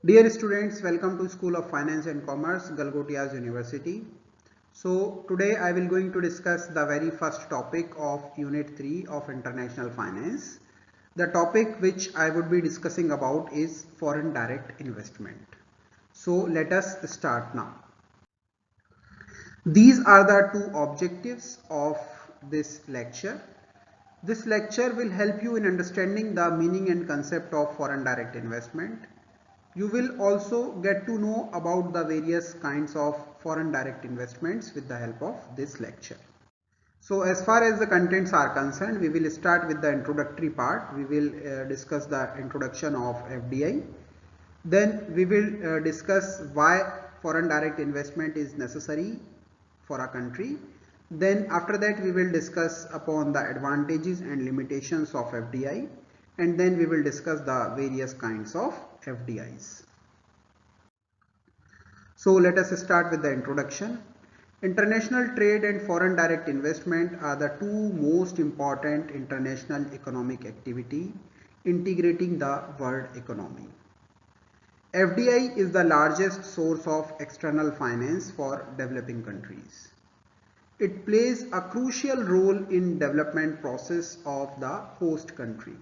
Dear students, welcome to School of Finance and Commerce, Galgotias University. So today I will going to discuss the very first topic of Unit 3 of International Finance. The topic which I would be discussing about is foreign direct investment. So let us start now. These are the two objectives of this lecture. This lecture will help you in understanding the meaning and concept of foreign direct investment. You will also get to know about the various kinds of foreign direct investments with the help of this lecture. So as far as the contents are concerned, we will start with the introductory part. We will discuss the introduction of FDI. Then we will discuss why foreign direct investment is necessary for a country. Then after that we will discuss upon the advantages and limitations of FDI, and then we will discuss the various kinds of FDIs. So let us start with the introduction. International trade and foreign direct investment are the two most important international economic activity integrating the world economy. FDI is the largest source of external finance for developing countries. It plays a crucial role in development process of the host country.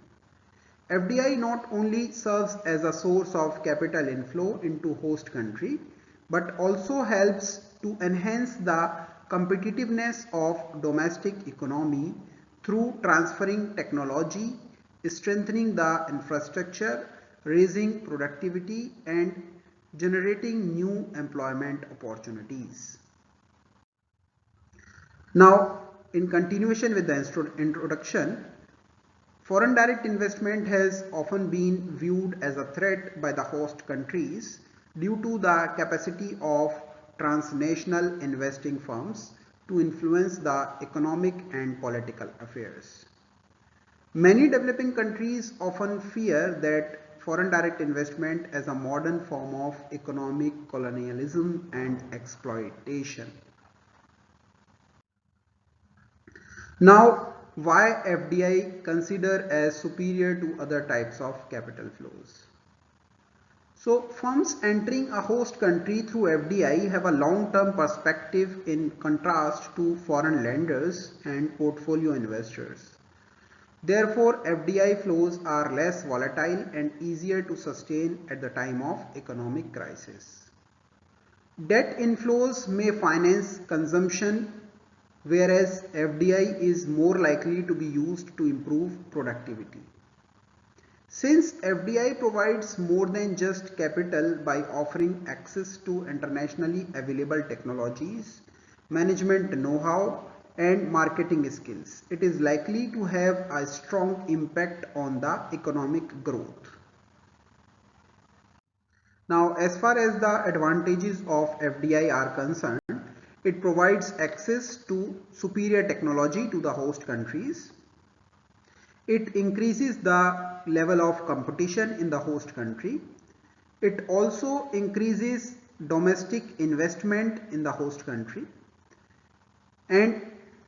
FDI not only serves as a source of capital inflow into host country, but also helps to enhance the competitiveness of domestic economy through transferring technology, strengthening the infrastructure, raising productivity, and generating new employment opportunities. Now, in continuation with the introduction, foreign direct investment has often been viewed as a threat by the host countries due to the capacity of transnational investing firms to influence the economic and political affairs. Many developing countries often fear that foreign direct investment as a modern form of economic colonialism and exploitation. Now, why FDI considered as superior to other types of capital flows? So, firms entering a host country through FDI have a long-term perspective in contrast to foreign lenders and portfolio investors. Therefore, FDI flows are less volatile and easier to sustain at the time of economic crisis. Debt inflows may finance consumption, whereas FDI is more likely to be used to improve productivity. Since FDI provides more than just capital by offering access to internationally available technologies, management know-how, and marketing skills, it is likely to have a strong impact on the economic growth. Now, as far as the advantages of FDI are concerned, it provides access to superior technology to the host countries. It increases the level of competition in the host country. It also increases domestic investment in the host country, and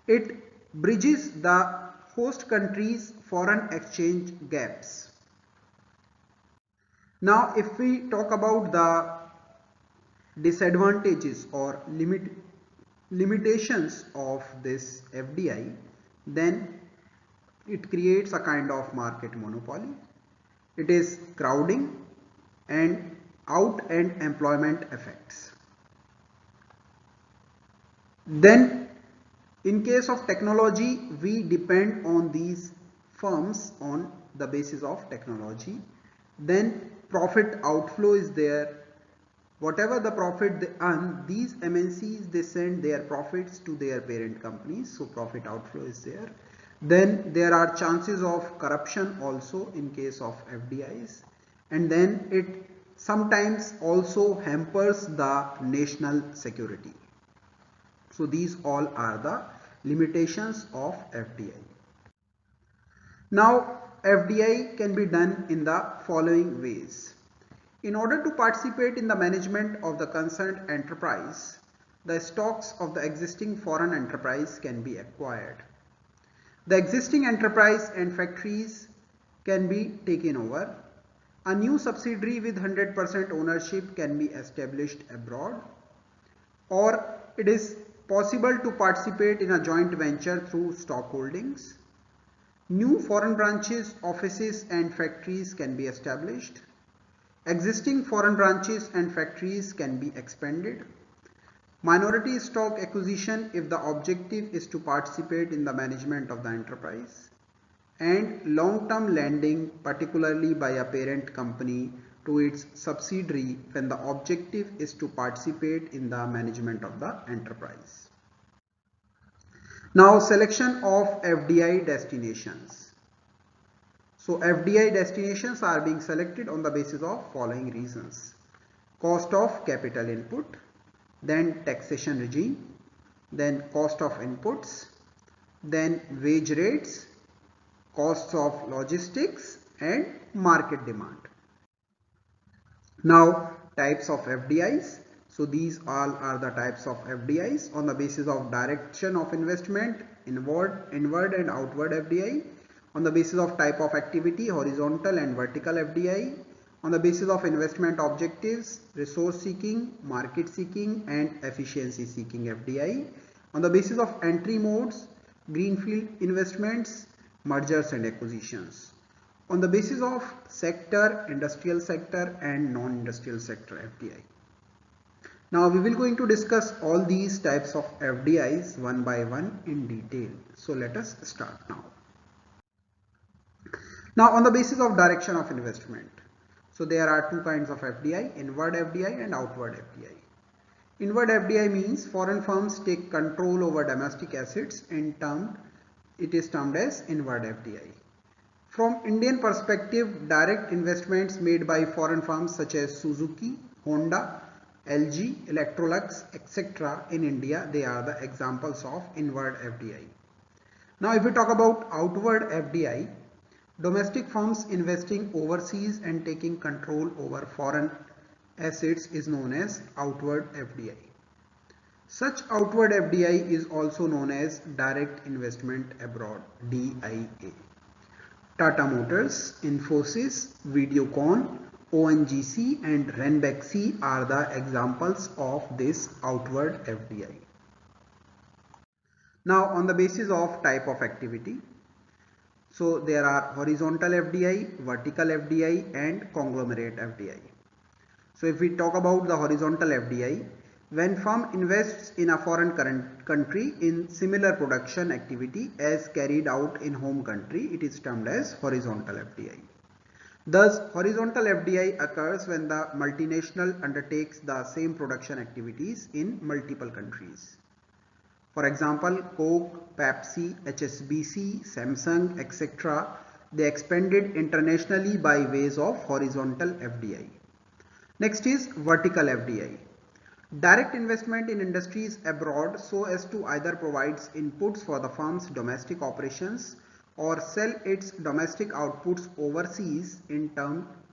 it bridges the host country's foreign exchange gaps. Now, if we talk about the disadvantages or limitations of this FDI, then it creates a kind of market monopoly. It is crowding and out and employment effects. Then in case of technology, we depend on these firms on the basis of technology. Then profit outflow is there. Whatever the profit they earn, these MNCs, they send their profits to their parent companies, so profit outflow is there. Then there are chances of corruption also in case of FDIs, and then it sometimes also hampers the national security. So these all are the limitations of FDI. Now, FDI can be done in the following ways. In order to participate in the management of the concerned enterprise, the stocks of the existing foreign enterprise can be acquired. The existing enterprise and factories can be taken over. A new subsidiary with 100% ownership can be established abroad, or it is possible to participate in a joint venture through stock holdings. New foreign branches, offices and factories can be established. Existing foreign branches and factories can be expanded. Minority stock acquisition if the objective is to participate in the management of the enterprise. And long-term lending, particularly by a parent company to its subsidiary when the objective is to participate in the management of the enterprise. Now, selection of FDI destinations. So FDI destinations are being selected on the basis of following reasons: cost of capital input, then taxation regime, then cost of inputs, then wage rates, costs of logistics and market demand. Now, types of FDIs. So these all are the types of FDIs on the basis of direction of investment, inward and outward FDI, on the basis of type of activity, horizontal and vertical FDI, on the basis of investment objectives, resource seeking, market seeking and efficiency seeking FDI, on the basis of entry modes, greenfield investments, mergers and acquisitions, on the basis of sector, industrial sector and non-industrial sector FDI. Now we will going to discuss all these types of FDIs one by one in detail. So let us start now. Now on the basis of direction of investment. So there are two kinds of FDI, inward FDI and outward FDI. Inward FDI means foreign firms take control over domestic assets and it is termed as inward FDI. From Indian perspective, direct investments made by foreign firms such as Suzuki, Honda, LG, Electrolux, etc. in India, they are the examples of inward FDI. Now if we talk about outward FDI, domestic firms investing overseas and taking control over foreign assets is known as outward FDI. Such outward FDI is also known as direct investment abroad, DIA. Tata Motors, Infosys, Videocon, ONGC and Ranbaxy are the examples of this outward FDI. Now on the basis of type of activity. So there are horizontal FDI, vertical FDI and conglomerate FDI. So if we talk about the horizontal FDI, when firm invests in a foreign country in similar production activity as carried out in home country, it is termed as horizontal FDI. Thus, horizontal FDI occurs when the multinational undertakes the same production activities in multiple countries. For example, Coke, Pepsi, HSBC, Samsung, etc. they expanded internationally by ways of horizontal FDI. Next is vertical FDI. Direct investment in industries abroad so as to either provides inputs for the firm's domestic operations or sell its domestic outputs overseas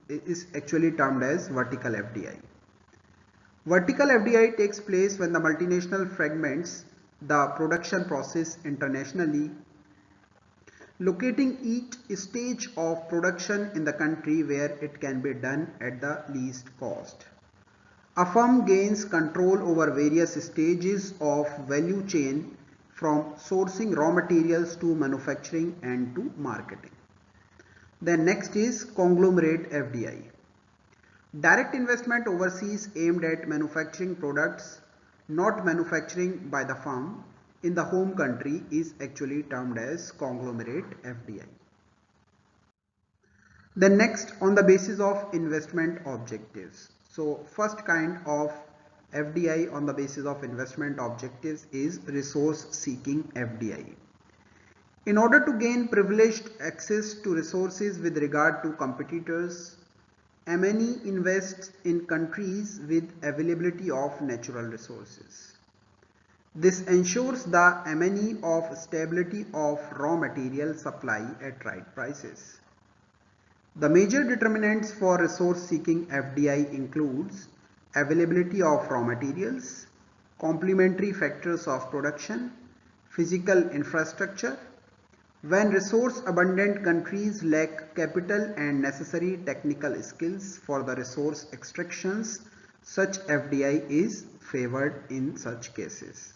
is actually termed as vertical FDI. Vertical FDI takes place when the multinational fragments the production process internationally, locating each stage of production in the country where it can be done at the least cost. A firm gains control over various stages of value chain from sourcing raw materials to manufacturing and to marketing. Then next is conglomerate FDI. Direct investment overseas aimed at manufacturing products not manufacturing by the firm in the home country is actually termed as conglomerate FDI. Then next, on the basis of investment objectives. So first kind of FDI on the basis of investment objectives is resource seeking FDI. In order to gain privileged access to resources with regard to competitors, M&E invests in countries with availability of natural resources. This ensures the M&E of stability of raw material supply at right prices. The major determinants for resource seeking FDI includes availability of raw materials, complementary factors of production, physical infrastructure, When resource-abundant countries lack capital and necessary technical skills for the resource extractions, such FDI is favored in such cases.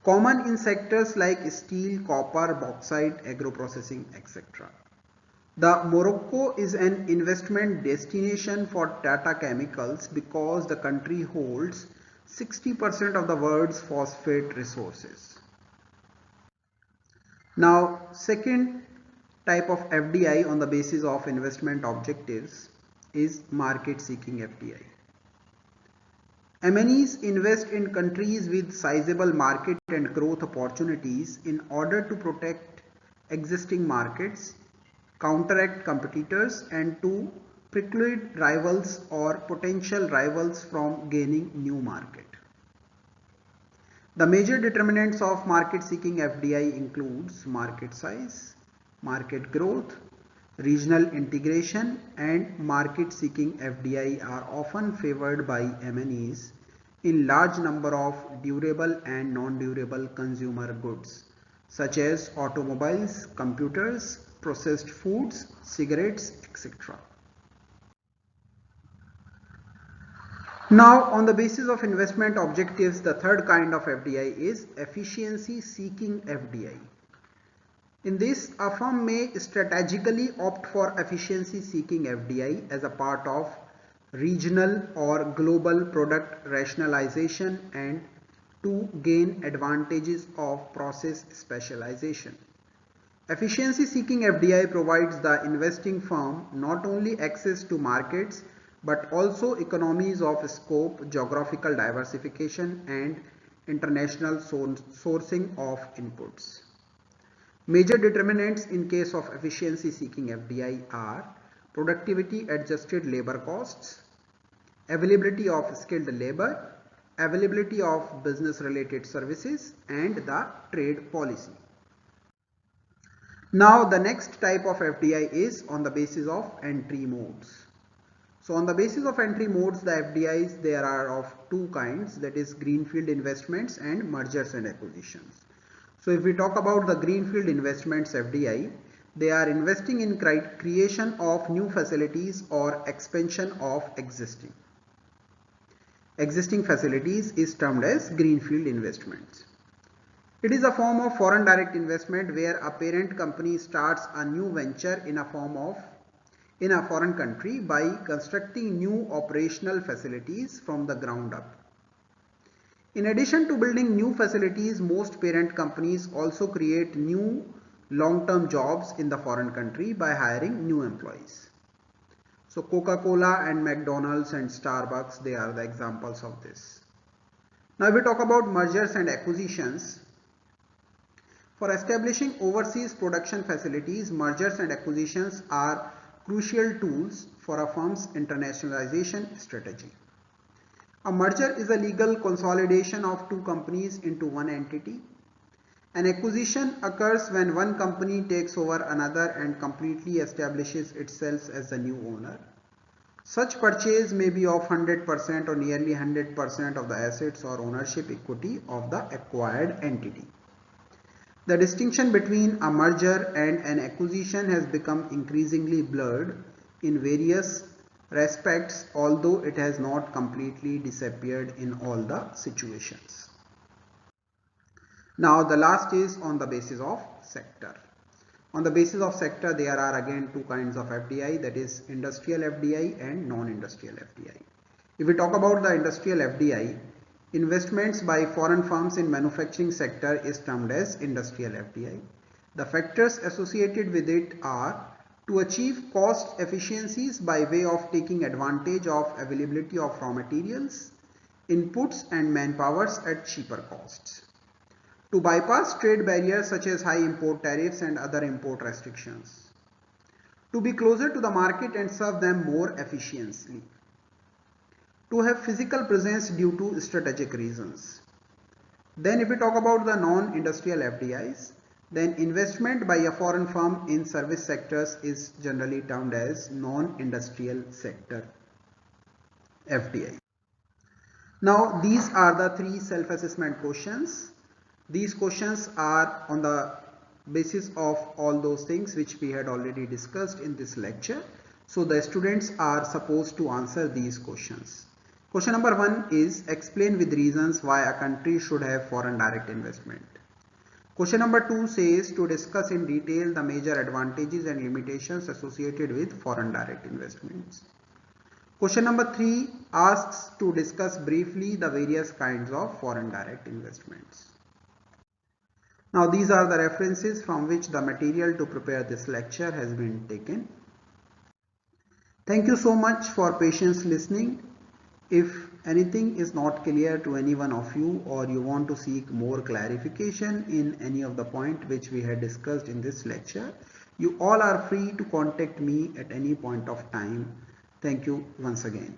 Common in sectors like steel, copper, bauxite, agro-processing, etc. The Morocco is an investment destination for Tata Chemicals because the country holds 60% of the world's phosphate resources. Now, second type of FDI on the basis of investment objectives is market seeking FDI. MNEs invest in countries with sizable market and growth opportunities in order to protect existing markets, counteract competitors, and to preclude rivals or potential rivals from gaining new market. The major determinants of market seeking FDI includes market size, market growth, regional integration, and market seeking FDI are often favored by MNEs in large number of durable and non-durable consumer goods such as automobiles, computers, processed foods, cigarettes, etc. Now, on the basis of investment objectives, the third kind of FDI is efficiency seeking FDI. In this, a firm may strategically opt for efficiency seeking FDI as a part of regional or global product rationalization and to gain advantages of process specialization. Efficiency seeking FDI provides the investing firm not only access to markets but also economies of scope, geographical diversification, and international sourcing of inputs. Major determinants in case of efficiency seeking FDI are productivity adjusted labor costs, availability of skilled labor, availability of business related services, and the trade policy. Now the next type of FDI is on the basis of entry modes. So on the basis of entry modes, the FDIs there are of two kinds, that is greenfield investments and mergers and acquisitions. So if we talk about the greenfield investments FDI, they are investing in creation of new facilities or expansion of existing. Existing facilities is termed as greenfield investments. It is a form of foreign direct investment where a parent company starts a new venture in a foreign country by constructing new operational facilities from the ground up. In addition to building new facilities, most parent companies also create new long-term jobs in the foreign country by hiring new employees. So Coca-Cola and McDonald's and Starbucks, they are the examples of this. Now if we talk about mergers and acquisitions, for establishing overseas production facilities, mergers and acquisitions are crucial tools for a firm's internationalization strategy. A merger is a legal consolidation of two companies into one entity. An acquisition occurs when one company takes over another and completely establishes itself as the new owner. Such purchase may be of 100% or nearly 100% of the assets or ownership equity of the acquired entity. The distinction between a merger and an acquisition has become increasingly blurred in various respects, although it has not completely disappeared in all the situations. Now the last is on the basis of sector. On the basis of sector, there are again two kinds of FDI, that is industrial FDI and non-industrial FDI. If we talk about the industrial FDI, investments by foreign firms in manufacturing sector is termed as industrial FDI. The factors associated with it are to achieve cost efficiencies by way of taking advantage of availability of raw materials, inputs and manpowers at cheaper costs. To bypass trade barriers such as high import tariffs and other import restrictions. To be closer to the market and serve them more efficiently. To have physical presence due to strategic reasons. Then if we talk about the non-industrial FDIs, then investment by a foreign firm in service sectors is generally termed as non-industrial sector FDI. Now these are the three self-assessment questions. These questions are on the basis of all those things which we had already discussed in this lecture. So the students are supposed to answer these questions. Question number 1 is explain with reasons why a country should have foreign direct investment. Question number 2 says to discuss in detail the major advantages and limitations associated with foreign direct investments. Question number 3 asks to discuss briefly the various kinds of foreign direct investments. Now these are the references from which the material to prepare this lecture has been taken. Thank you so much for patience listening. If anything is not clear to any one of you or you want to seek more clarification in any of the point which we had discussed in this lecture, you all are free to contact me at any point of time. Thank you once again.